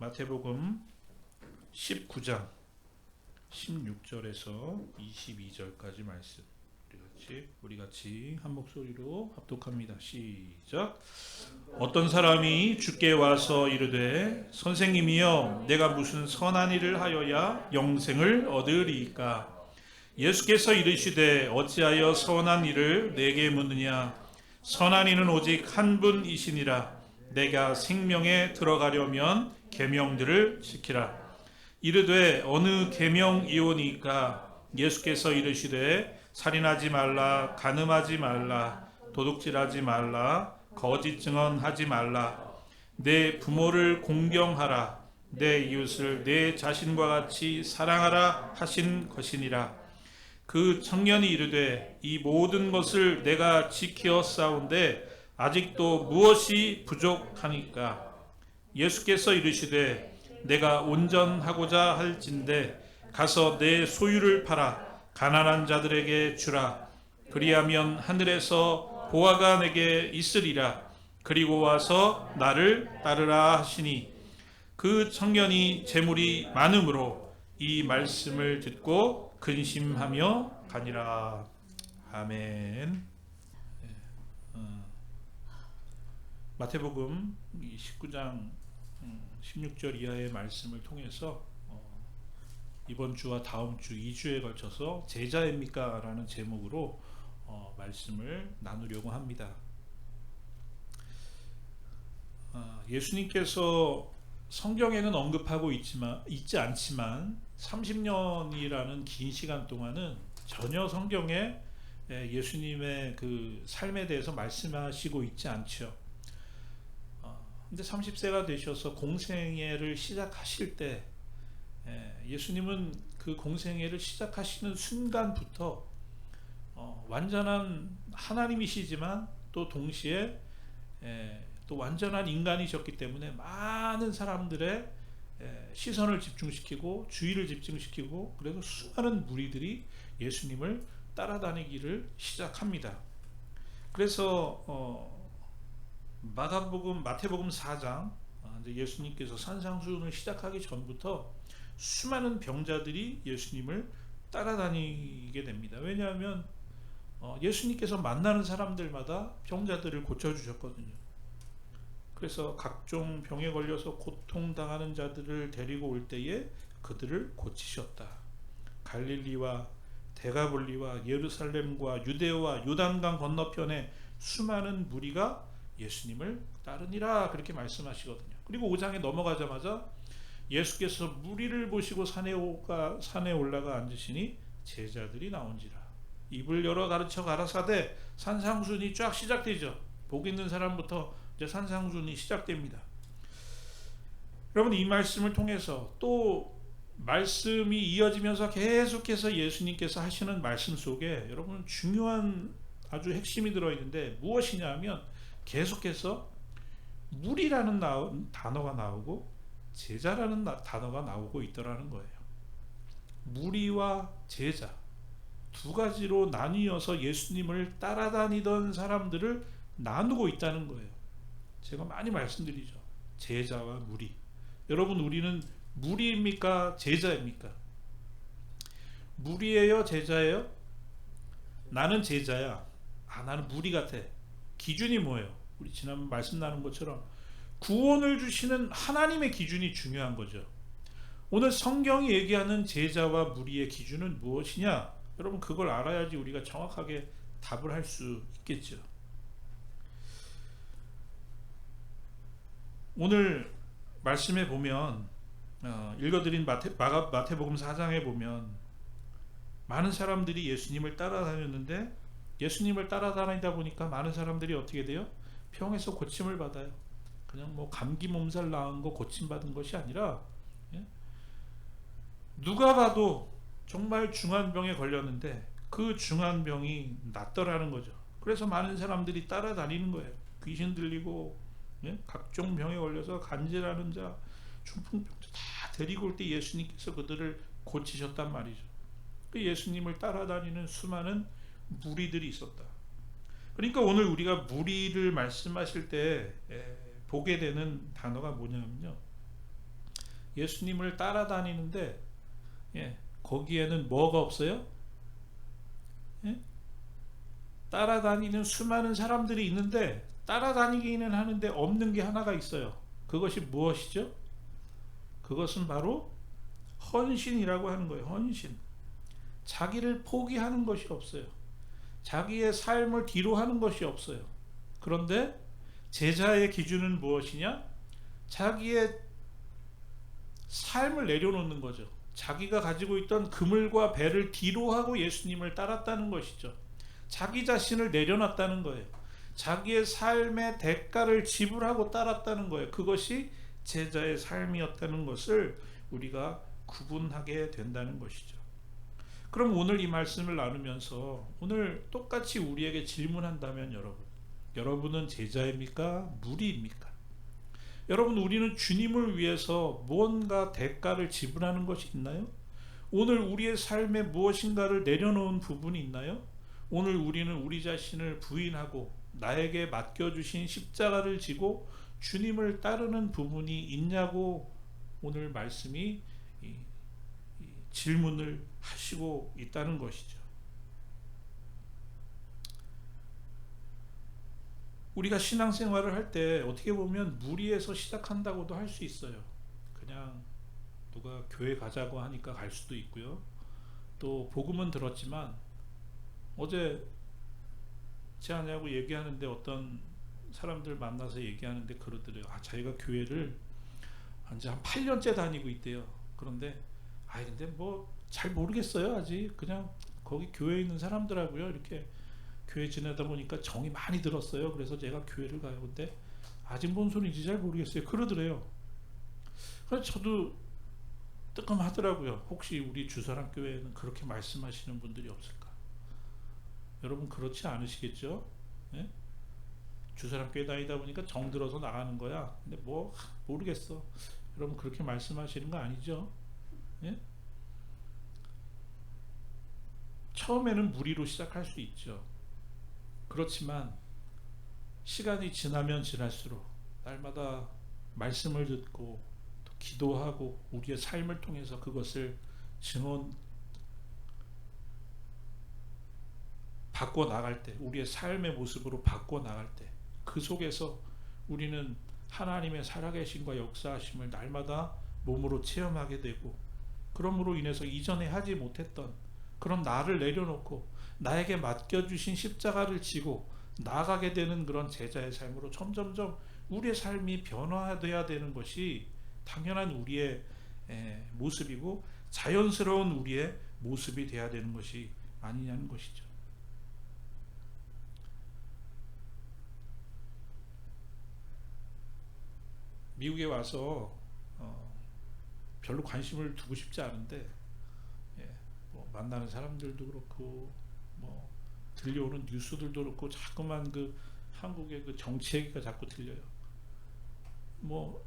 마태복음 19장 16절에서 22절까지 말씀 우리 같이 한 목소리로 합독합니다. 시작. 어떤 사람이 주께 와서 이르되 선생님이여 내가 무슨 선한 일을 하여야 영생을 얻으리이까? 예수께서 이르시되 어찌하여 선한 일을 내게 묻느냐? 선한 이는 오직 한 분이시니라. 내가 생명에 들어가려면 계명들을 지키라. 이르되 어느 계명이오니까? 예수께서 이르시되 살인하지 말라, 간음하지 말라, 도둑질하지 말라, 거짓 증언하지 말라, 내 부모를 공경하라, 내 이웃을 내 자신과 같이 사랑하라 하신 것이니라. 그 청년이 이르되 이 모든 것을 내가 지켜 싸운데 아직도 무엇이 부족하니까? 예수께서 이르시되 내가 온전하고자 할진대 가서 내 소유를 팔아 가난한 자들에게 주라. 그리하면 하늘에서 보화가 내게 있으리라. 그리고 와서 나를 따르라 하시니 그 청년이 재물이 많음으로 이 말씀을 듣고 근심하며 가니라. 아멘. 마태복음 19장 16절 이하의 말씀을 통해서 이번 주와 다음 주 2주에 걸쳐서 제자입니까? 라는 제목으로 말씀을 나누려고 합니다. 예수님께서 성경에는 언급하고 있지 않지만 30년이라는 긴 시간 동안은 전혀 성경에 예수님의 그 삶에 대해서 말씀하시고 있지 않죠. 근데 30세가 되셔서 공생애를 시작하실 때 예수님은 그 공생애를 시작하시는 순간부터 완전한 하나님이시지만 또 동시에 또 완전한 인간이셨기 때문에 많은 사람들의 시선을 집중시키고 주의를 집중시키고 그래서 수많은 무리들이 예수님을 따라다니기를 시작합니다. 그래서 마태복음 4장 예수님께서 산상수훈을 시작하기 전부터 수많은 병자들이 예수님을 따라다니게 됩니다. 왜냐하면 예수님께서 만나는 사람들마다 병자들을 고쳐주셨거든요. 그래서 각종 병에 걸려서 고통당하는 자들을 데리고 올 때에 그들을 고치셨다. 갈릴리와 데가볼리와 예루살렘과 유대와 요단강 건너편에 수많은 무리가 예수님을 따르니라 그렇게 말씀하시거든요. 그리고 5장에 넘어가자마자 예수께서 무리를 보시고 산에 올라가 앉으시니 제자들이 나온지라. 입을 열어 가르쳐 가라사대 산상순이 쫙 시작되죠. 복 있는 사람부터 이제 산상순이 시작됩니다. 여러분 이 말씀을 통해서 또 말씀이 이어지면서 계속해서 예수님께서 하시는 말씀 속에 여러분 중요한 아주 핵심이 들어있는데 무엇이냐 하면 계속해서 무리라는 단어가 나오고 제자라는 단어가 나오고 있더라는 거예요. 무리와 제자 두 가지로 나뉘어서 예수님을 따라다니던 사람들을 나누고 있다는 거예요. 제가 많이 말씀드리죠. 제자와 무리. 여러분 우리는 무리입니까? 제자입니까? 무리예요? 제자예요? 나는 제자야. 나는 무리 같아. 기준이 뭐예요? 우리 지난번 말씀 나눈 것처럼 구원을 주시는 하나님의 기준이 중요한 거죠. 오늘 성경이 얘기하는 제자와 무리의 기준은 무엇이냐? 여러분 그걸 알아야지 우리가 정확하게 답을 할 수 있겠죠. 오늘 말씀에 보면 읽어드린 마태복음 4장에 보면 많은 사람들이 예수님을 따라다녔는데 예수님을 따라다니다 보니까 많은 사람들이 어떻게 돼요? 병에서 고침을 받아요. 그냥 뭐 감기 몸살 나은 거 고침받은 것이 아니라 누가 봐도 정말 중한 병에 걸렸는데 그 중한 병이 낫더라는 거죠. 그래서 많은 사람들이 따라다니는 거예요. 귀신 들리고 각종 병에 걸려서 간질하는 자, 중풍병자 다 데리고 올 때 예수님께서 그들을 고치셨단 말이죠. 그 예수님을 따라다니는 수많은 무리들이 있었다. 그러니까 오늘 우리가 무리를 말씀하실 때 보게 되는 단어가 뭐냐면요. 예수님을 따라다니는데 거기에는 뭐가 없어요? 예? 따라다니는 수많은 사람들이 있는데 따라다니기는 하는데 없는 게 하나가 있어요. 그것이 무엇이죠? 그것은 바로 헌신이라고 하는 거예요. 헌신. 자기를 포기하는 것이 없어요. 자기의 삶을 뒤로 하는 것이 없어요. 그런데 제자의 기준은 무엇이냐? 자기의 삶을 내려놓는 거죠. 자기가 가지고 있던 그물과 배를 뒤로 하고 예수님을 따랐다는 것이죠. 자기 자신을 내려놨다는 거예요. 자기의 삶의 대가를 지불하고 따랐다는 거예요. 그것이 제자의 삶이었다는 것을 우리가 구분하게 된다는 것이죠. 그럼 오늘 이 말씀을 나누면서 오늘 똑같이 우리에게 질문한다면 여러분은 제자입니까? 무리입니까? 여러분, 우리는 주님을 위해서 무언가 대가를 지불하는 것이 있나요? 오늘 우리의 삶에 무엇인가를 내려놓은 부분이 있나요? 오늘 우리는 우리 자신을 부인하고 나에게 맡겨주신 십자가를 지고 주님을 따르는 부분이 있냐고 오늘 말씀이 질문을 하시고 있다는 것이죠. 우리가 신앙생활을 할 때 어떻게 보면 무리에서 시작한다고도 할 수 있어요. 그냥 누가 교회 가자고 하니까 갈 수도 있고요. 또 복음은 들었지만 어제 제하냐고 얘기하는데 어떤 사람들 만나서 얘기하는데 그러더래요. 자기가 교회를 이제 한 8년째 다니고 있대요. 그런데 근데 뭐 잘 모르겠어요. 아직 그냥 거기 교회에 있는 사람들하고요 이렇게 교회 지내다 보니까 정이 많이 들었어요. 그래서 제가 교회를 가요. 근데 아직 뭔 소리인지 잘 모르겠어요. 그러더래요. 그래서 저도 뜨끔하더라고요. 혹시 우리 주사랑 교회에는 그렇게 말씀하시는 분들이 없을까? 여러분 그렇지 않으시겠죠? 예? 주사랑 교회 다니다 보니까 정 들어서 나가는 거야. 근데 뭐 모르겠어. 여러분 그렇게 말씀하시는 거 아니죠? 예? 처음에는 무리로 시작할 수 있죠. 그렇지만 시간이 지나면 지날수록 날마다 말씀을 듣고 또 기도하고 우리의 삶을 통해서 그것을 증언 바꿔 나갈 때, 우리의 삶의 모습으로 바꿔 나갈 때, 그 속에서 우리는 하나님의 살아계심과 역사하심을 날마다 몸으로 체험하게 되고, 그러므로 인해서 이전에 하지 못했던 그런 나를 내려놓고 나에게 맡겨주신 십자가를 지고 나아가게 되는 그런 제자의 삶으로 점점점 우리의 삶이 변화되어야 되는 것이 당연한 우리의 모습이고 자연스러운 우리의 모습이 되어야 되는 것이 아니냐는 것이죠. 미국에 와서 별로 관심을 두고 싶지 않은데 뭐 만나는 사람들도 그렇고 뭐 들려오는 뉴스들도 그렇고 자꾸만 그 한국의 그 정치 얘기가 자꾸 들려요. 뭐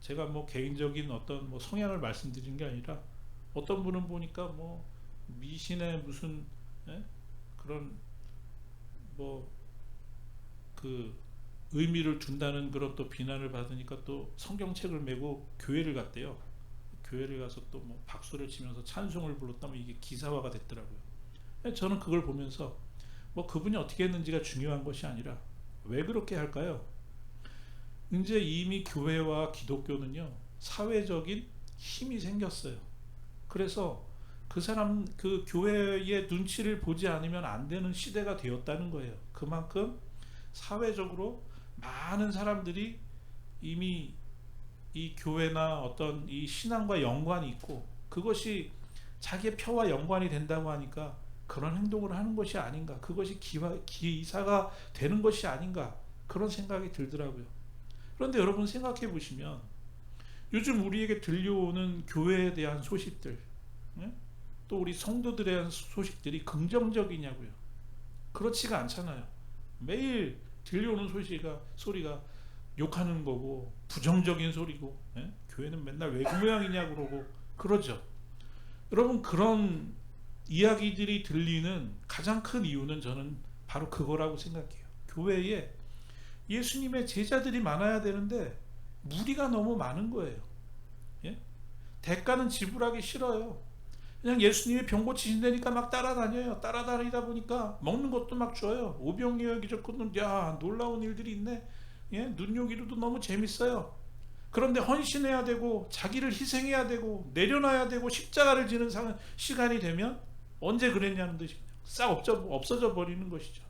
제가 뭐 개인적인 어떤 뭐 성향을 말씀드린 게 아니라 어떤 분은 보니까 뭐 미신의 무슨 그런 뭐 그 의미를 둔다는 그런 또 비난을 받으니까 또 성경책을 메고 교회를 갔대요. 교회를 가서 또 뭐 박수를 치면서 찬송을 불렀다면 이게 기사화가 됐더라고요. 저는 그걸 보면서 뭐 그분이 어떻게 했는지가 중요한 것이 아니라 왜 그렇게 할까요? 이제 이미 교회와 기독교는요 사회적인 힘이 생겼어요. 그래서 그 교회의 눈치를 보지 않으면 안 되는 시대가 되었다는 거예요. 그만큼 사회적으로 많은 사람들이 이미 이 교회나 어떤 이 신앙과 연관이 있고 그것이 자기의 표와 연관이 된다고 하니까 그런 행동을 하는 것이 아닌가, 그것이 기사가 되는 것이 아닌가, 그런 생각이 들더라고요. 그런데 여러분 생각해 보시면 요즘 우리에게 들려오는 교회에 대한 소식들, 또 우리 성도들에 대한 소식들이 긍정적이냐고요? 그렇지가 않잖아요. 매일 들려오는 소리가 욕하는 거고 부정적인 소리고, 교회는 맨날 왜 그 모양이냐 그러고 그러죠. 여러분 그런 이야기들이 들리는 가장 큰 이유는 저는 바로 그거라고 생각해요. 교회에 예수님의 제자들이 많아야 되는데 무리가 너무 많은 거예요. 대가는 지불하기 싫어요. 그냥 예수님이 병 고치신다니까 막 따라다녀요. 따라다니다 보니까 먹는 것도 막 줘요. 오병이어 기적군은 야 놀라운 일들이 있네. 예? 눈요기로도 너무 재밌어요. 그런데 헌신해야 되고 자기를 희생해야 되고 내려놔야 되고 십자가를 지는 시간이 되면 언제 그랬냐는 듯이 싹 없어져 버리는 것이죠.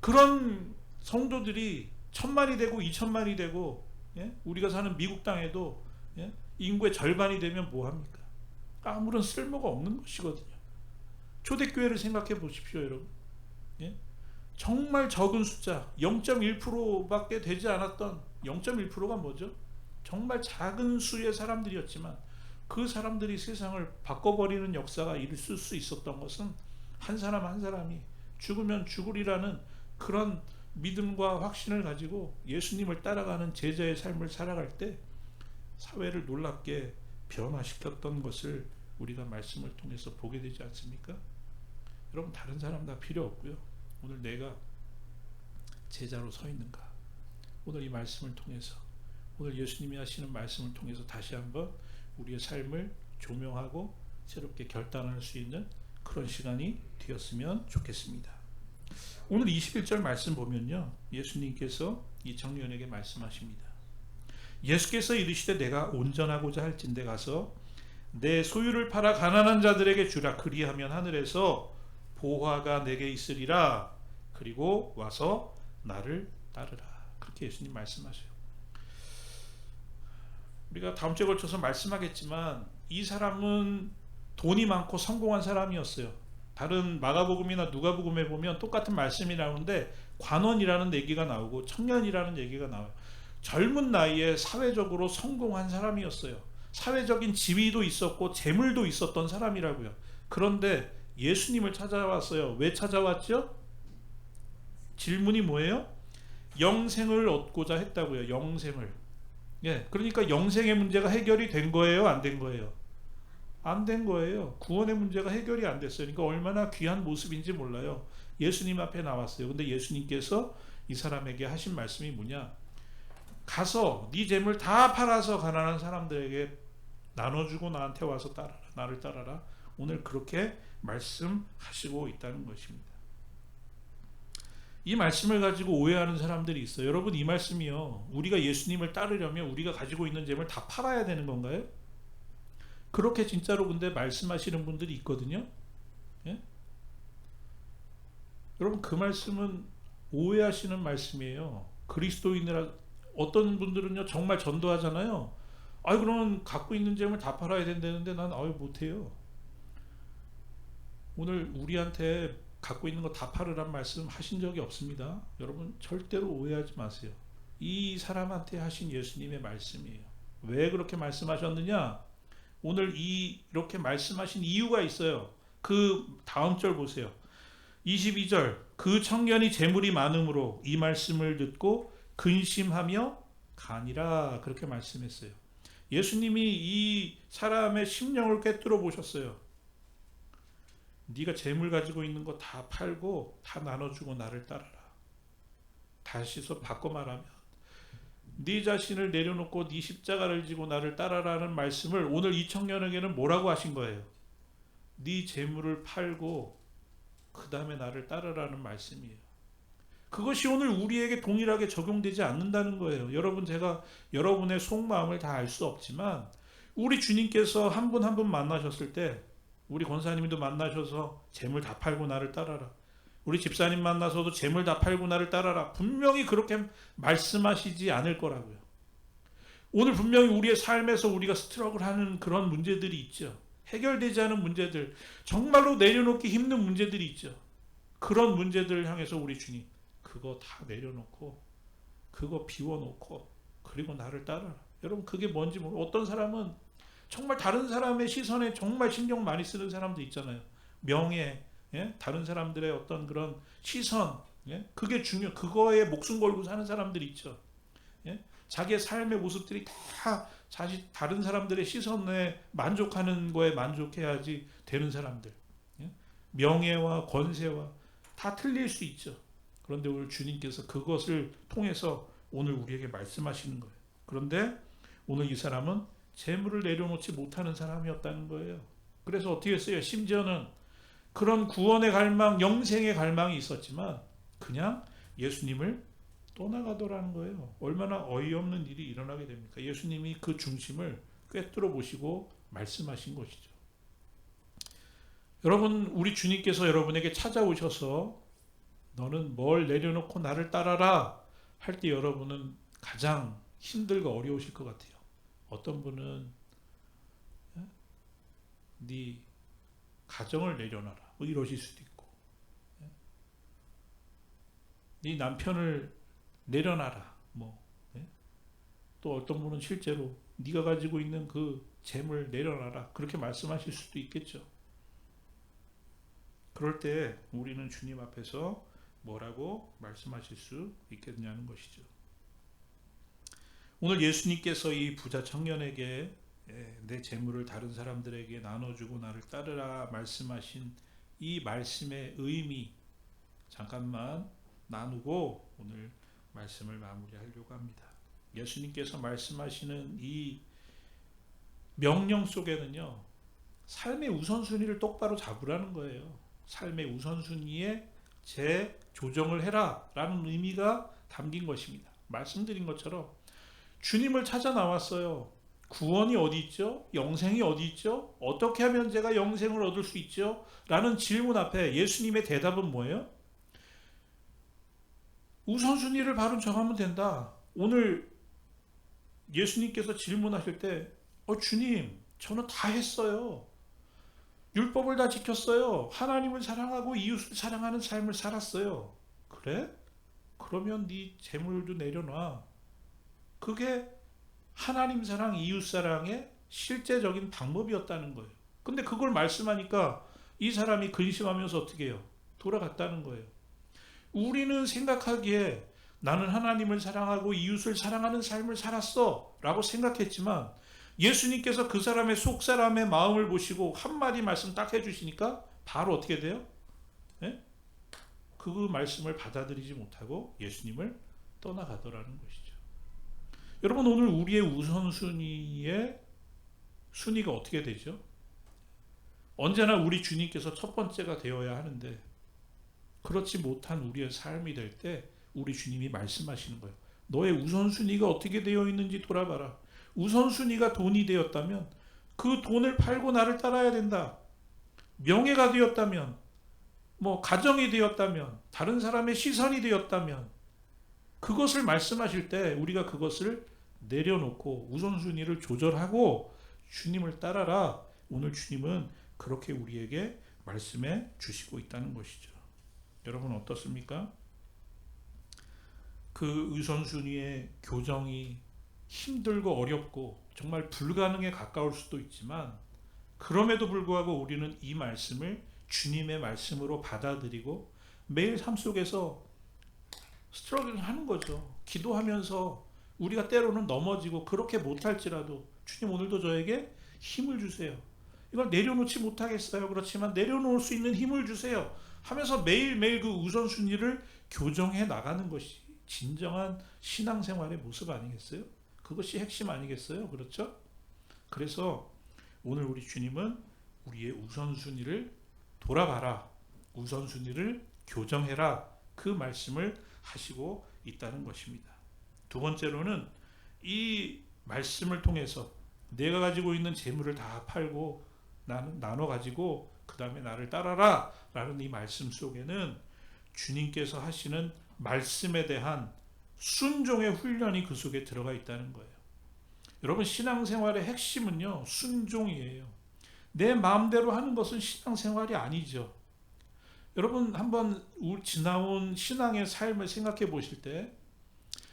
그런 성도들이 1000만이 되고 2000만이 되고, 예? 우리가 사는 미국 땅에도, 예? 인구의 절반이 되면 뭐합니까? 아무런 쓸모가 없는 것이거든요. 초대교회를 생각해 보십시오, 여러분. 예? 정말 적은 숫자 0.1%밖에 되지 않았던 0.1%가 뭐죠? 정말 작은 수의 사람들이었지만 그 사람들이 세상을 바꿔버리는 역사가 있을 수 있었던 것은 한 사람 한 사람이 죽으면 죽으리라는 그런 믿음과 확신을 가지고 예수님을 따라가는 제자의 삶을 살아갈 때 사회를 놀랍게 변화시켰던 것을 우리가 말씀을 통해서 보게 되지 않습니까? 여러분, 다른 사람 다 필요 없고요. 오늘 내가 제자로 서 있는가? 오늘 이 말씀을 통해서, 오늘 예수님이 하시는 말씀을 통해서 다시 한번 우리의 삶을 조명하고 새롭게 결단할 수 있는 그런 시간이 되었으면 좋겠습니다. 오늘 21절 말씀 보면요, 예수님께서 이 청년에게 말씀하십니다. 예수께서 이르시되 내가 온전하고자 할진대 가서 내 소유를 팔아 가난한 자들에게 주라. 그리하면 하늘에서 보화가 내게 있으리라. 그리고 와서 나를 따르라. 그렇게 예수님 말씀하세요. 우리가 다음 주에 걸쳐서 말씀하겠지만 이 사람은 돈이 많고 성공한 사람이었어요. 다른 마가복음이나 누가복음에 보면 똑같은 말씀이 나오는데 관원이라는 얘기가 나오고 청년이라는 얘기가 나와요. 젊은 나이에 사회적으로 성공한 사람이었어요. 사회적인 지위도 있었고 재물도 있었던 사람이라고요. 그런데 예수님을 찾아왔어요. 왜 찾아왔죠? 질문이 뭐예요? 영생을 얻고자 했다고요. 영생을. 예, 그러니까 영생의 문제가 해결이 된 거예요? 안 된 거예요? 안 된 거예요. 구원의 문제가 해결이 안 됐어요. 그러니까 얼마나 귀한 모습인지 몰라요. 예수님 앞에 나왔어요. 근데 예수님께서 이 사람에게 하신 말씀이 뭐냐? 가서 네 재물 다 팔아서 가난한 사람들에게 나눠주고 나한테 와서 따라라. 나를 따라라. 오늘 그렇게 말씀하시고 있다는 것입니다. 이 말씀을 가지고 오해하는 사람들이 있어요. 여러분, 이 말씀이요, 우리가 예수님을 따르려면 우리가 가지고 있는 재물 다 팔아야 되는 건가요? 그렇게 진짜로 근데 말씀하시는 분들이 있거든요. 예? 여러분, 그 말씀은 오해하시는 말씀이에요. 그리스도인이라 어떤 분들은요 정말 전도하잖아요. 아이, 그러면 갖고 있는 재물 다 팔아야 된다는데 난 못해요. 오늘 우리한테 갖고 있는 거 다 팔으란 말씀 하신 적이 없습니다. 여러분, 절대로 오해하지 마세요. 이 사람한테 하신 예수님의 말씀이에요. 왜 그렇게 말씀하셨느냐? 오늘 이렇게 말씀하신 이유가 있어요. 그 다음 절 보세요. 22절, 그 청년이 재물이 많음으로 이 말씀을 듣고 근심하며 가니라. 그렇게 말씀했어요. 예수님이 이 사람의 심령을 꿰뚫어 보셨어요. 네가 재물 가지고 있는 거 다 팔고 다 나눠주고 나를 따라라. 다시서 바꿔 말하면 네 자신을 내려놓고 네 십자가를 지고 나를 따라라는 말씀을 오늘 이 청년에게는 뭐라고 하신 거예요? 네 재물을 팔고 그 다음에 나를 따르라는 말씀이에요. 그것이 오늘 우리에게 동일하게 적용되지 않는다는 거예요. 여러분, 제가 여러분의 속마음을 다 알 수 없지만 우리 주님께서 한 분 한 분 만나셨을 때, 우리 권사님도 만나셔서 재물 다 팔고 나를 따라라, 우리 집사님 만나서도 재물 다 팔고 나를 따라라, 분명히 그렇게 말씀하시지 않을 거라고요. 오늘 분명히 우리의 삶에서 우리가 스트러글하는 그런 문제들이 있죠. 해결되지 않은 문제들, 정말로 내려놓기 힘든 문제들이 있죠. 그런 문제들을 향해서 우리 주님, 그거 다 내려놓고 그거 비워놓고 그리고 나를 따라라. 여러분, 그게 뭔지 모르고, 어떤 사람은 정말 다른 사람의 시선에 정말 신경 많이 쓰는 사람도 있잖아요. 명예, 예? 다른 사람들의 어떤 그런 시선, 예? 그게 그거에 목숨 걸고 사는 사람들이 있죠. 예? 자기의 삶의 모습들이 다 다른 사람들의 시선에 만족하는 거에 만족해야지 되는 사람들, 예? 명예와 권세와 다 틀릴 수 있죠. 그런데 오늘 주님께서 그것을 통해서 오늘 우리에게 말씀하시는 거예요. 그런데 오늘 이 사람은 재물을 내려놓지 못하는 사람이었다는 거예요. 그래서 어떻게 했어요? 심지어는 그런 구원의 갈망, 영생의 갈망이 있었지만 그냥 예수님을 떠나가더라는 거예요. 얼마나 어이없는 일이 일어나게 됩니까? 예수님이 그 중심을 꿰뚫어 보시고 말씀하신 것이죠. 여러분, 우리 주님께서 여러분에게 찾아오셔서 너는 뭘 내려놓고 나를 따라라 할 때 여러분은 가장 힘들고 어려우실 것 같아요. 어떤 분은 네 가정을 내려놔라 뭐 이러실 수도 있고, 네 남편을 내려놔라 뭐, 또 어떤 분은 실제로 네가 가지고 있는 그 재물 내려놔라 그렇게 말씀하실 수도 있겠죠. 그럴 때 우리는 주님 앞에서 뭐라고 말씀하실 수 있겠냐는 것이죠. 오늘 예수님께서 이 부자 청년에게 내 재물을 다른 사람들에게 나눠주고 나를 따르라 말씀하신 이 말씀의 의미 잠깐만 나누고 오늘 말씀을 마무리하려고 합니다. 예수님께서 말씀하시는 이 명령 속에는요, 삶의 우선순위를 똑바로 잡으라는 거예요. 삶의 우선순위에 재조정을 해라 라는 의미가 담긴 것입니다. 말씀드린 것처럼 주님을 찾아 나왔어요. 구원이 어디 있죠? 영생이 어디 있죠? 어떻게 하면 제가 영생을 얻을 수 있죠? 라는 질문 앞에 예수님의 대답은 뭐예요? 우선순위를 바로 정하면 된다. 오늘 예수님께서 질문하실 때 주님, 저는 다 했어요. 율법을 다 지켰어요. 하나님을 사랑하고 이웃을 사랑하는 삶을 살았어요. 그래? 그러면 네 재물도 내려놔. 그게 하나님 사랑, 이웃 사랑의 실제적인 방법이었다는 거예요. 근데 그걸 말씀하니까 이 사람이 근심하면서 어떻게 해요? 돌아갔다는 거예요. 우리는 생각하기에 나는 하나님을 사랑하고 이웃을 사랑하는 삶을 살았어 라고 생각했지만 예수님께서 그 사람의 속사람의 마음을 보시고 한마디 말씀 딱 해주시니까 바로 어떻게 돼요? 그 말씀을 받아들이지 못하고 예수님을 떠나가더라는 것이죠. 여러분, 오늘 우리의 우선순위의 순위가 어떻게 되죠? 언제나 우리 주님께서 첫 번째가 되어야 하는데 그렇지 못한 우리의 삶이 될 때 우리 주님이 말씀하시는 거예요. 너의 우선순위가 어떻게 되어 있는지 돌아봐라. 우선순위가 돈이 되었다면 그 돈을 팔고 나를 따라야 된다. 명예가 되었다면, 뭐 가정이 되었다면, 다른 사람의 시선이 되었다면 그것을 말씀하실 때 우리가 그것을 내려놓고 우선순위를 조절하고 주님을 따라라. 오늘 주님은 그렇게 우리에게 말씀해 주시고 있다는 것이죠. 여러분 어떻습니까? 그 우선순위의 교정이 힘들고 어렵고 정말 불가능에 가까울 수도 있지만 그럼에도 불구하고 우리는 이 말씀을 주님의 말씀으로 받아들이고 매일 삶 속에서 스트러글 하는 거죠. 기도하면서 우리가 때로는 넘어지고 그렇게 못할지라도 주님 오늘도 저에게 힘을 주세요. 이걸 내려놓지 못하겠어요. 그렇지만 내려놓을 수 있는 힘을 주세요. 하면서 매일매일 그 우선순위를 교정해 나가는 것이 진정한 신앙생활의 모습 아니겠어요? 그것이 핵심 아니겠어요? 그렇죠? 그래서 오늘 우리 주님은 우리의 우선순위를 돌아봐라. 우선순위를 교정해라. 그 말씀을 하시고 있다는 것입니다. 두 번째로는 이 말씀을 통해서 내가 가지고 있는 재물을 다 팔고 나눠 가지고 그 다음에 나를 따라라 라는 이 말씀 속에는 주님께서 하시는 말씀에 대한 순종의 훈련이 그 속에 들어가 있다는 거예요. 여러분, 신앙생활의 핵심은요, 순종이에요. 내 마음대로 하는 것은 신앙생활이 아니죠. 여러분, 한번 지나온 신앙의 삶을 생각해 보실 때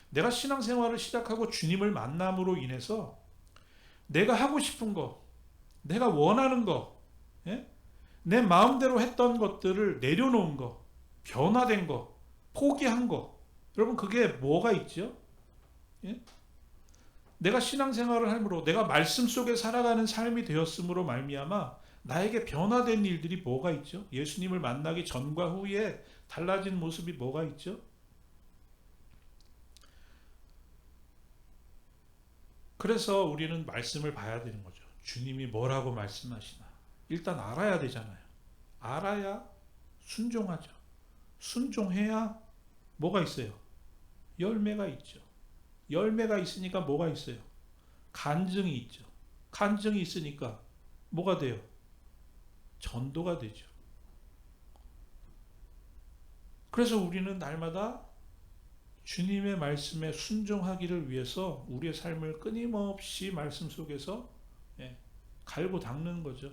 내가 신앙생활을 시작하고 주님을 만남으로 인해서 내가 하고 싶은 거, 내가 원하는 거, 내 마음대로 했던 것들을 내려놓은 거, 변화된 거, 포기한 거, 여러분 그게 뭐가 있죠? 내가 신앙생활을 함으로 내가 말씀 속에 살아가는 삶이 되었으므로 말미암아 나에게 변화된 일들이 뭐가 있죠? 예수님을 만나기 전과 후에 달라진 모습이 뭐가 있죠? 그래서 우리는 말씀을 봐야 되는 거죠. 주님이 뭐라고 말씀하시나. 일단 알아야 되잖아요. 알아야 순종하죠. 순종해야 뭐가 있어요? 열매가 있죠. 열매가 있으니까 뭐가 있어요? 간증이 있죠. 간증이 있으니까 뭐가 돼요? 전도가 되죠. 그래서 우리는 날마다 주님의 말씀에 순종하기를 위해서 우리의 삶을 끊임없이 말씀 속에서 갈고 닦는 거죠.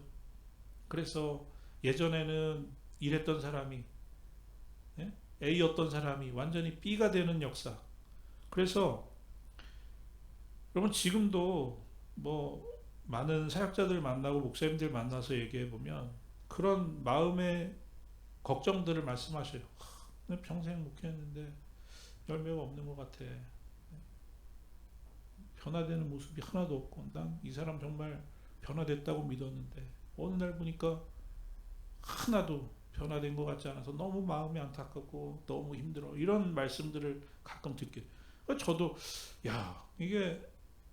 그래서 예전에는 이랬던 사람이 A였던 사람이 완전히 B가 되는 역사. 그래서 여러분 지금도 뭐 많은 사역자들 만나고 목사님들 만나서 얘기해 보면 그런 마음의 걱정들을 말씀하셔요. 평생 목회했는데 열매가 없는 것 같아. 변화되는 모습이 하나도 없고 난 이 사람 정말 변화됐다고 믿었는데 어느 날 보니까 하나도 변화된 것 같지 않아서 너무 마음이 안타깝고 너무 힘들어. 이런 말씀들을 가끔 듣게. 저도 야 이게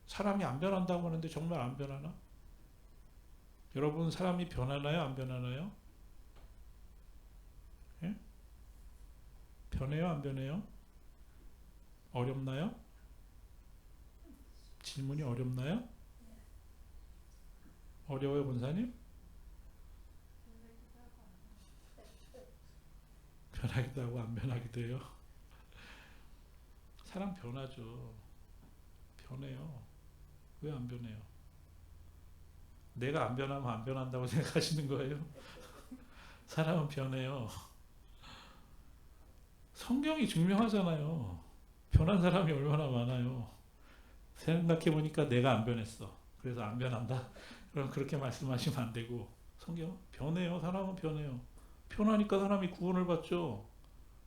사람이 안 변한다고 하는데 정말 안 변하나? 여러분 사람이 변하나요? 안 변하나요? 예? 변해요? 안 변해요? 어렵나요? 질문이 어렵나요? 어려워요, 권사님? 변하기도 하고 안 변하기도 해요. 사람 변하죠. 변해요. 왜 안 변해요? 내가 안 변하면 안 변한다고 생각하시는 거예요? 사람은 변해요. 성경이 증명하잖아요. 변한 사람이 얼마나 많아요. 생각해보니까 내가 안 변했어. 그래서 안 변한다? 그럼 그렇게 말씀하시면 안 되고 성경 변해요. 사람은 변해요. 변하니까 사람이 구원을 받죠.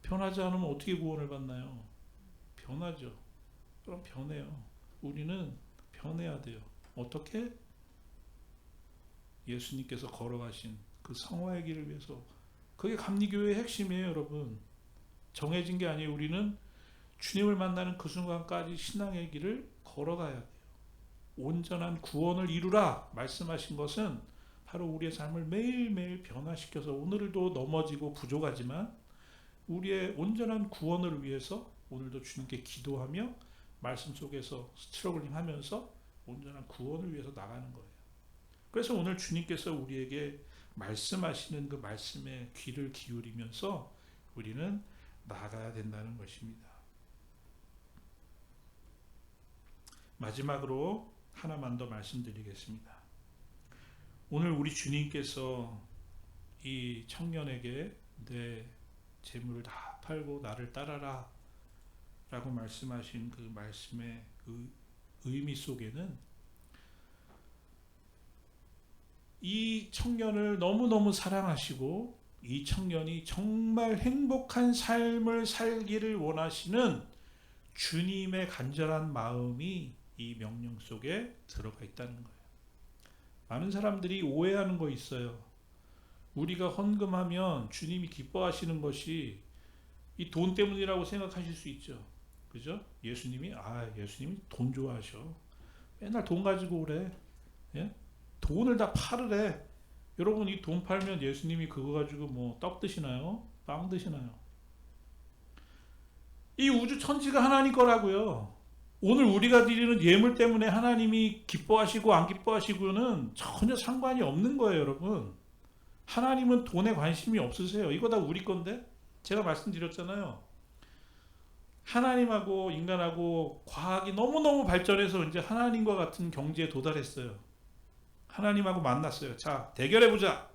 변하지 않으면 어떻게 구원을 받나요? 변하죠. 그럼 변해요. 우리는 변해야 돼요. 어떻게? 예수님께서 걸어가신 그 성화의 길을 위해서. 그게 감리교회의 핵심이에요, 여러분. 정해진 게 아니에요. 우리는 주님을 만나는 그 순간까지 신앙의 길을 걸어가야 돼요. 온전한 구원을 이루라 말씀하신 것은 바로 우리의 삶을 매일매일 변화시켜서 오늘도 넘어지고 부족하지만 우리의 온전한 구원을 위해서 오늘도 주님께 기도하며 말씀 속에서 스트러글링 하면서 온전한 구원을 위해서 나가는 거예요. 그래서 오늘 주님께서 우리에게 말씀하시는 그 말씀에 귀를 기울이면서 우리는 나아가야 된다는 것입니다. 마지막으로 하나만 더 말씀드리겠습니다. 오늘 우리 주님께서 이 청년에게 내 재물을 다 팔고 나를 따라라 라고 말씀하신 그 말씀의 의미 속에는 이 청년을 너무너무 사랑하시고 이 청년이 정말 행복한 삶을 살기를 원하시는 주님의 간절한 마음이 이 명령 속에 들어가 있다는 거예요. 많은 사람들이 오해하는 거 있어요. 우리가 헌금하면 주님이 기뻐하시는 것이 이 돈 때문이라고 생각하실 수 있죠. 그죠? 예수님이 돈 좋아하셔. 맨날 돈 가지고 오래. 예? 돈을 다 팔으래. 여러분 이 돈 팔면 예수님이 그거 가지고 뭐 떡 드시나요? 빵 드시나요? 이 우주 천지가 하나님 거라고요. 오늘 우리가 드리는 예물 때문에 하나님이 기뻐하시고 안 기뻐하시고는 전혀 상관이 없는 거예요, 여러분. 하나님은 돈에 관심이 없으세요. 이거 다 우리 건데? 제가 말씀드렸잖아요. 하나님하고 인간하고 과학이 너무너무 발전해서 이제 하나님과 같은 경지에 도달했어요. 하나님하고 만났어요. 자, 대결해보자.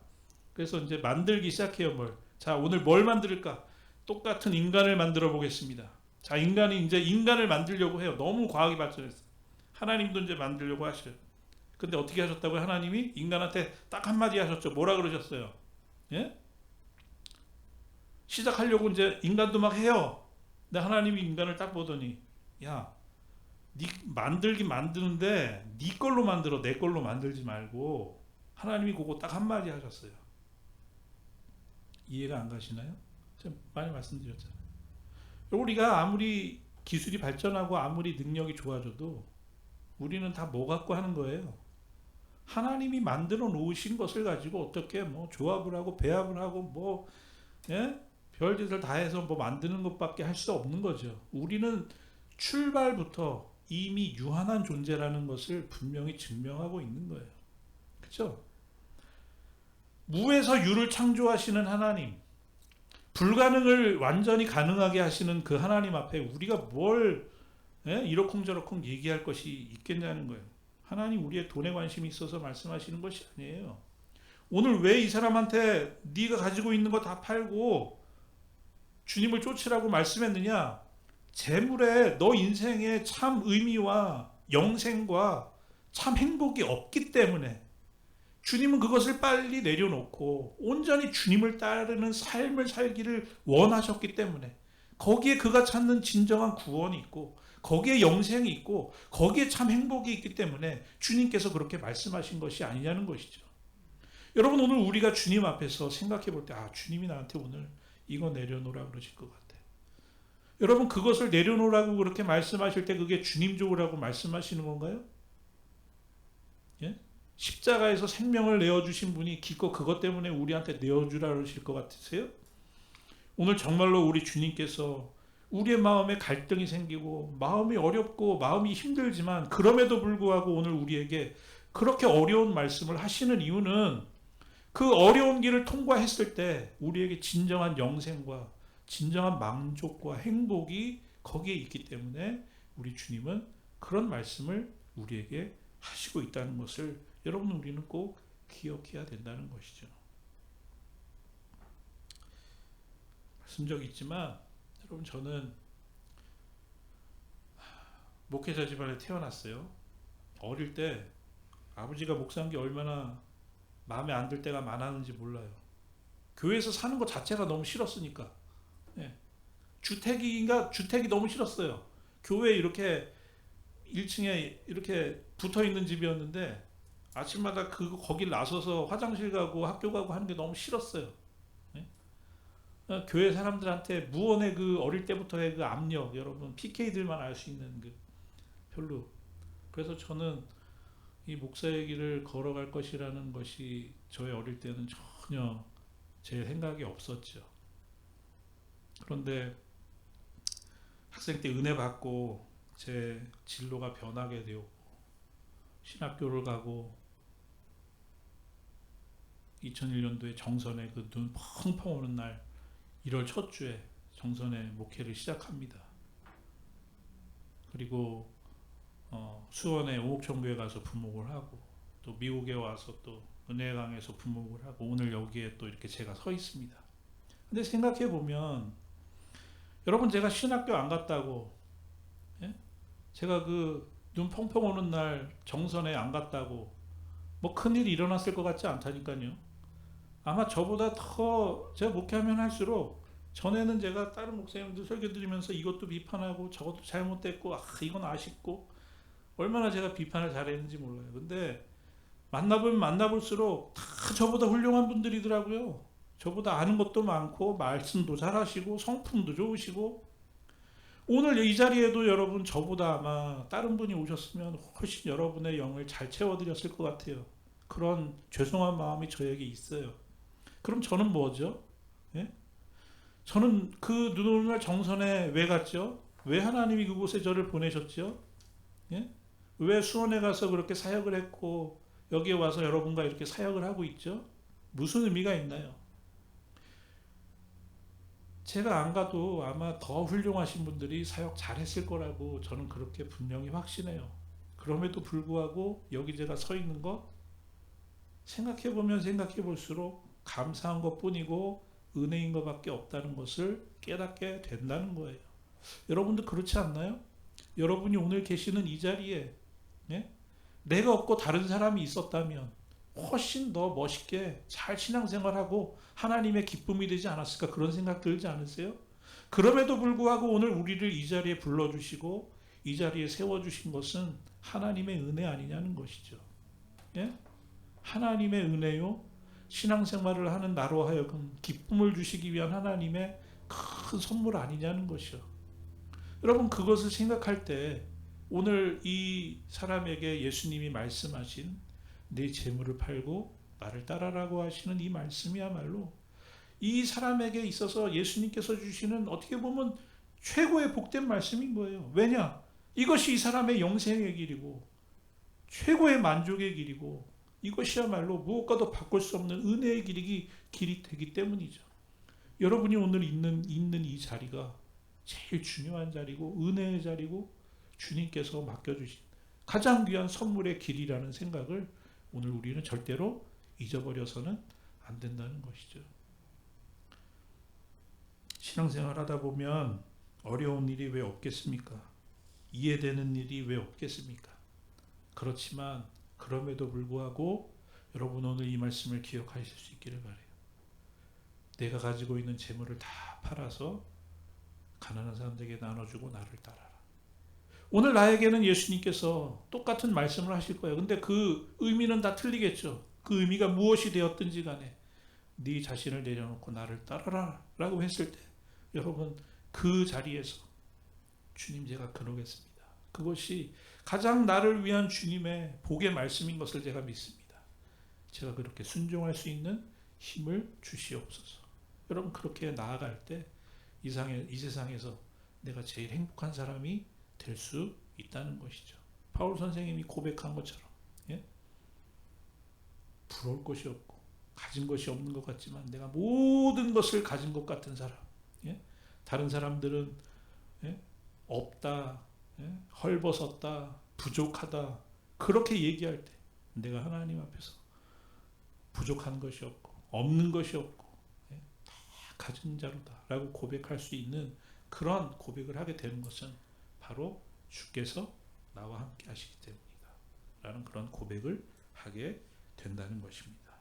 그래서 이제 만들기 시작해요, 뭘. 자, 오늘 뭘 만들까? 똑같은 인간을 만들어 보겠습니다. 자, 인간이 이제 인간을 만들려고 해요. 너무 과학이 발전했어요. 하나님도 이제 만들려고 하셔요. 근데 어떻게 하셨다고요? 하나님이 인간한테 딱 한마디 하셨죠. 뭐라 그러셨어요? 예? 시작하려고 이제 인간도 막 해요. 근데 하나님이 인간을 딱 보더니 야, 네 만들긴 만드는데 네 걸로 만들어. 내 걸로 만들지 말고. 하나님이 그거 딱 한마디 하셨어요. 이해가 안 가시나요? 제가 많이 말씀드렸잖아요. 우리가 아무리 기술이 발전하고 아무리 능력이 좋아져도 우리는 다 뭐 갖고 하는 거예요? 하나님이 만들어 놓으신 것을 가지고 어떻게 뭐 조합을 하고 배합을 하고 뭐 예? 별짓을 다 해서 뭐 만드는 것밖에 할 수 없는 거죠. 우리는 출발부터 이미 유한한 존재라는 것을 분명히 증명하고 있는 거예요. 그렇죠? 무에서 유를 창조하시는 하나님, 불가능을 완전히 가능하게 하시는 그 하나님 앞에 우리가 뭘 이러쿵저러쿵 얘기할 것이 있겠냐는 거예요. 하나님 우리의 돈에 관심이 있어서 말씀하시는 것이 아니에요. 오늘 왜 이 사람한테 네가 가지고 있는 거 다 팔고 주님을 쫓으라고 말씀했느냐? 재물에 너 인생에 참 의미와 영생과 참 행복이 없기 때문에 주님은 그것을 빨리 내려놓고 온전히 주님을 따르는 삶을 살기를 원하셨기 때문에 거기에 그가 찾는 진정한 구원이 있고 거기에 영생이 있고 거기에 참 행복이 있기 때문에 주님께서 그렇게 말씀하신 것이 아니냐는 것이죠. 여러분 오늘 우리가 주님 앞에서 생각해 볼 때 주님이 나한테 오늘 이거 내려놓으라 그러실 것 같아요. 여러분 그것을 내려놓으라고 그렇게 말씀하실 때 그게 주님 좋으라고 말씀하시는 건가요? 예? 십자가에서 생명을 내어주신 분이 기껏 그것 때문에 우리한테 내어주라 그러실 것 같으세요? 오늘 정말로 우리 주님께서 우리의 마음에 갈등이 생기고 마음이 어렵고 마음이 힘들지만 그럼에도 불구하고 오늘 우리에게 그렇게 어려운 말씀을 하시는 이유는 그 어려운 길을 통과했을 때 우리에게 진정한 영생과 진정한 만족과 행복이 거기에 있기 때문에 우리 주님은 그런 말씀을 우리에게 하시고 있다는 것을 여러분 우리는 꼭 기억해야 된다는 것이죠. 말씀 적 있지만 여러분 저는 목회자 집안에 태어났어요. 어릴 때 아버지가 목사한 게 얼마나 마음에 안 들 때가 많았는지 몰라요. 교회에서 사는 것 자체가 너무 싫었으니까. 네. 주택이 너무 싫었어요. 교회 이렇게 1층에 이렇게 붙어 있는 집이었는데 아침마다 거길 나서서 화장실 가고 학교 가고 하는 게 너무 싫었어요. 네? 교회 사람들한테 무언의 그 어릴 때부터의 그 압력, 여러분 PK들만 알 수 있는 그 별로. 그래서 저는 이 목사의 길을 걸어갈 것이라는 것이 저의 어릴 때는 전혀 제 생각이 없었죠. 그런데 학생 때 은혜 받고 제 진로가 변하게 되었고 신학교를 가고 2001년도에 정선에 그 눈 펑펑 오는 날 1월 첫 주에 정선에 목회를 시작합니다. 그리고 수원의 오목천교회 가서 부목을 하고 또 미국에 와서 또 은혜강에서 부목을 하고 오늘 여기에 또 이렇게 제가 서 있습니다. 근데 생각해 보면 여러분 제가 신학교 안 갔다고 제가 그 눈 펑펑 오는 날 정선에 안 갔다고 뭐 큰일이 일어났을 것 같지 않다니까요. 아마 저보다 더 제가 목회하면 할수록 전에는 제가 다른 목사님들 설교 드리면서 이것도 비판하고 저것도 잘못됐고 이건 아쉽고 얼마나 제가 비판을 잘했는지 몰라요. 근데 만나보면 만나볼수록 다 저보다 훌륭한 분들이더라고요. 저보다 아는 것도 많고 말씀도 잘하시고 성품도 좋으시고 오늘 이 자리에도 여러분 저보다 아마 다른 분이 오셨으면 훨씬 여러분의 영을 잘 채워드렸을 것 같아요. 그런 죄송한 마음이 저에게 있어요. 그럼 저는 뭐죠? 예? 저는 그 눈 오는 날 정선에 왜 갔죠? 왜 하나님이 그곳에 저를 보내셨죠? 예? 왜 수원에 가서 그렇게 사역을 했고 여기에 와서 여러분과 이렇게 사역을 하고 있죠? 무슨 의미가 있나요? 제가 안 가도 아마 더 훌륭하신 분들이 사역 잘했을 거라고 저는 그렇게 분명히 확신해요. 그럼에도 불구하고 여기 제가 서 있는 것 생각해보면 생각해볼수록 감사한 것뿐이고 은혜인 것밖에 없다는 것을 깨닫게 된다는 거예요. 여러분도 그렇지 않나요? 여러분이 오늘 계시는 이 자리에 내가 없고 다른 사람이 있었다면 훨씬 더 멋있게 잘 신앙생활하고 하나님의 기쁨이 되지 않았을까 그런 생각 들지 않으세요? 그럼에도 불구하고 오늘 우리를 이 자리에 불러주시고 이 자리에 세워주신 것은 하나님의 은혜 아니냐는 것이죠. 예? 하나님의 은혜요. 신앙생활을 하는 나로 하여금 기쁨을 주시기 위한 하나님의 큰 선물 아니냐는 것이요. 여러분 그것을 생각할 때 오늘 이 사람에게 예수님이 말씀하신 내 재물을 팔고 나를 따라라고 하시는 이 말씀이야말로 이 사람에게 있어서 예수님께서 주시는 어떻게 보면 최고의 복된 말씀인 거예요. 왜냐? 이것이 이 사람의 영생의 길이고 최고의 만족의 길이고 이것이야말로 무엇과도 바꿀 수 없는 은혜의 길이 되기 때문이죠. 여러분이 오늘 있는 이 자리가 제일 중요한 자리고 은혜의 자리고 주님께서 맡겨주신 가장 귀한 선물의 길이라는 생각을 오늘 우리는 절대로 잊어버려서는 안 된다는 것이죠. 신앙생활 하다 보면 어려운 일이 왜 없겠습니까? 이해되는 일이 왜 없겠습니까? 그렇지만 그럼에도 불구하고 여러분 오늘 이 말씀을 기억하실 수 있기를 바라요. 내가 가지고 있는 재물을 다 팔아서 가난한 사람들에게 나눠주고 나를 따라라. 오늘 나에게는 예수님께서 똑같은 말씀을 하실 거예요. 근데 그 의미는 다 틀리겠죠. 그 의미가 무엇이 되었든지 간에 네 자신을 내려놓고 나를 따라라 라고 했을 때 여러분 그 자리에서 주님 제가 그러겠습니다. 그것이 가장 나를 위한 주님의 복의 말씀인 것을 제가 믿습니다. 제가 그렇게 순종할 수 있는 힘을 주시옵소서. 여러분 그렇게 나아갈 때 이 세상에서 내가 제일 행복한 사람이 될 수 있다는 것이죠. 바울 선생님이 고백한 것처럼 부러울 것이 없고 가진 것이 없는 것 같지만 내가 모든 것을 가진 것 같은 사람. 다른 사람들은 없다, 헐벗었다, 부족하다 그렇게 얘기할 때 내가 하나님 앞에서 부족한 것이 없고 없는 것이 없고 다 가진 자로다 라고 고백할 수 있는 그런 고백을 하게 되는 것은 바로 주께서 나와 함께 하시기 때문이다 라는 그런 고백을 하게 된다는 것입니다.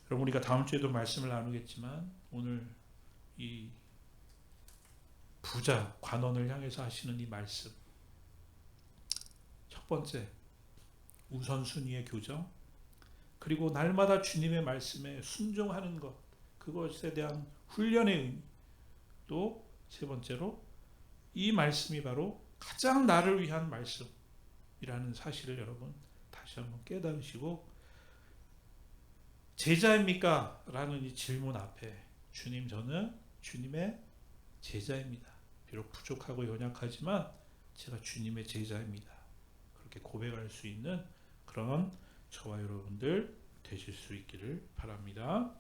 여러분 우리가 다음 주에도 말씀을 나누겠지만 오늘 이 부자 관원을 향해서 하시는 이 말씀, 첫 번째 우선순위의 교정, 그리고 날마다 주님의 말씀에 순종하는 것, 그것에 대한 훈련의 의미, 또 세 번째로 이 말씀이 바로 가장 나를 위한 말씀이라는 사실을 여러분 다시 한번 깨달으시고 제자입니까? 라는 이 질문 앞에 주님 저는 주님의 제자입니다. 비록 부족하고 연약하지만 제가 주님의 제자입니다. 그렇게 고백할 수 있는 그런 저와 여러분들 되실 수 있기를 바랍니다.